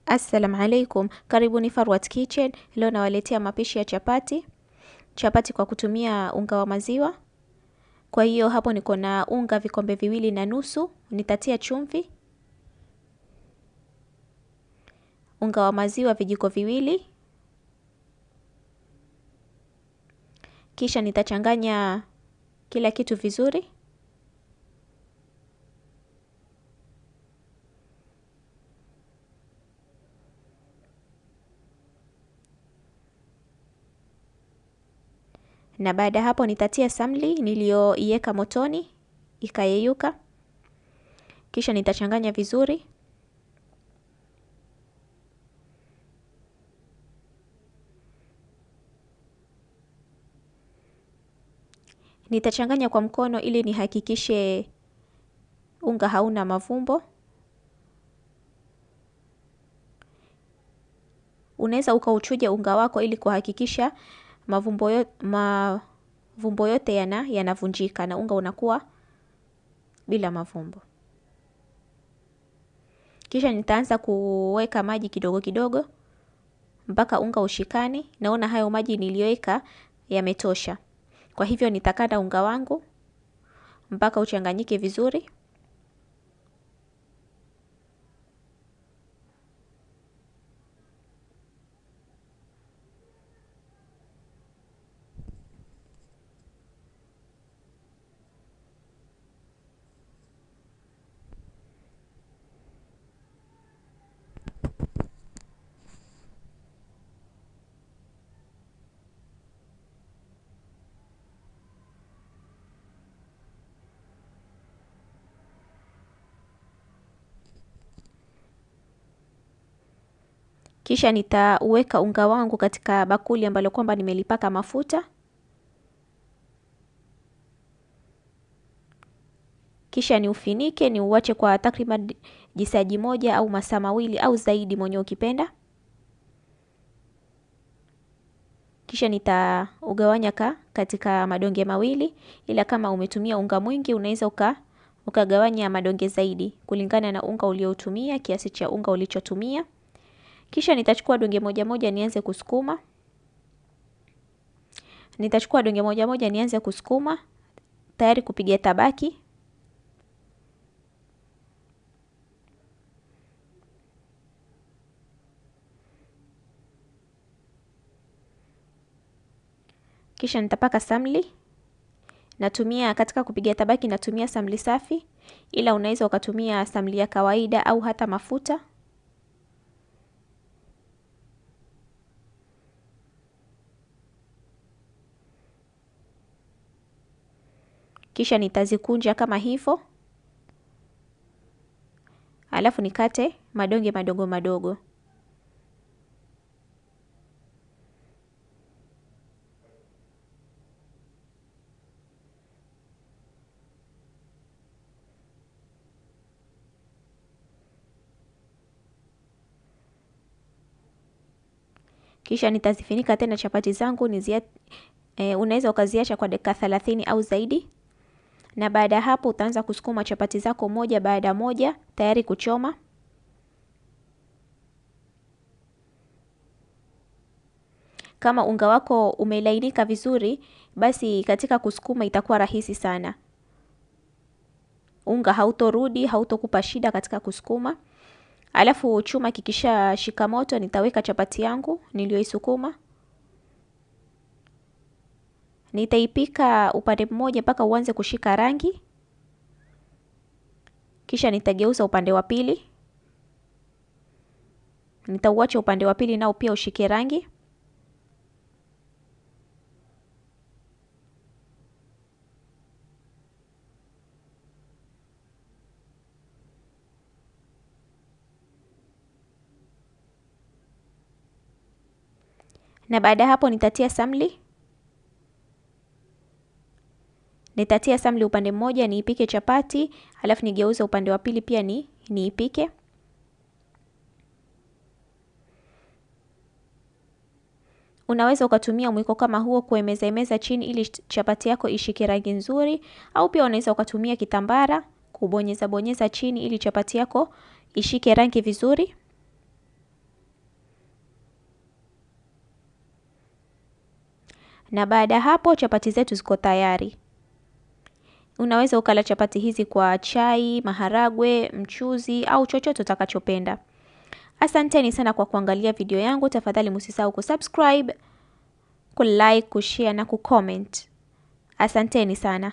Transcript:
Assalamu alaikum, karibuni Farwat Kitchen. Leo nawaletea mapishi ya chapati. Chapati kwa kutumia unga wa maziwa. Kwa hiyo hapo niko na unga vikombe 2.5. Nitatia chumvi. Unga wa maziwa vijiko 2. Kisha nitachanganya kila kitu vizuri. Na baada hapo nitatia samli niliyoiweka motoni ikayeyuka. Kisha nitachanganya vizuri. Nitachanganya kwa mkono ili nihakikishe unga hauna mavumbo. Unaweza ukauchuja unga wako ili kuhakikisha mavumbo yote yanavunjika na unga unakuwa bila mavumbo. Kisha nitaanza kuweka maji kidogo kidogo mpaka unga ushikane. Naona hayo maji niliyoweka yametosha. Kwa hivyo nitakanda unga wangu mpaka uchanganyike vizuri. Kisha nitaweka unga wangu katika bakuli ambalo kwamba nimelipaka mafuta. Kisha niufinike, niuache kwa takriban jisaji moja au masaa mawili au zaidi mwenye ukipenda. Kisha nitaugawanya katika madonge mawili, ila kama umetumia unga mwingi unaweza ukagawanya madonge zaidi kulingana na unga uliotumia, kiasi cha unga ulichotumia. Kisha nitachukua donge moja moja nianze kusukuma. Nitachukua donge moja moja nianze kusukuma tayari kupiga tabaki. Kisha nitapaka samli. Natumia katika kupiga tabaki natumia samli safi, ila unaweza ukatumia samli ya kawaida au hata mafuta. Kisha nitazikunja kama hivyo. Alafu nikate madonge madogo madogo. Kisha nitazifunika tena chapati zangu unaweza ukaziacha kwa dakika 30 au zaidi. Na baada hapo utaanza kusukuma chapati zako moja baada moja tayari kuchoma. Kama unga wako umelainika vizuri, basi katika kusukuma itakuwa rahisi sana. Unga hautorudi, hautokupa shida katika kusukuma. Alafu chuma kikisha shika moto nitaweka chapati yangu niliyoisukuma. Nitaipika upande mmoja mpaka uanze kushika rangi. Kisha nitageuza upande wa pili. Nitauacha upande wa pili nao pia ushike rangi. Na baada hapo nitatia samli. Nitatia samli upande mmoja niipike chapati, alafu nigeuze upande wa pili pia niipike. Unaweza ukatumia mwiko kama huo kuemeza chini ili chapati yako ishike rangi nzuri, au pia unaweza ukatumia kitambara kubonyeza bonyeza chini ili chapati yako ishike rangi vizuri. Na baada hapo chapati zetu ziko tayari. Unaweza ukala chapati hizi kwa chai, maharagwe, mchuzi au chochote utakachopenda. Asanteni sana kwa kuangalia video yangu. Tafadhali msisahau kusubscribe, kulike, kushare na kucomment. Asanteni sana.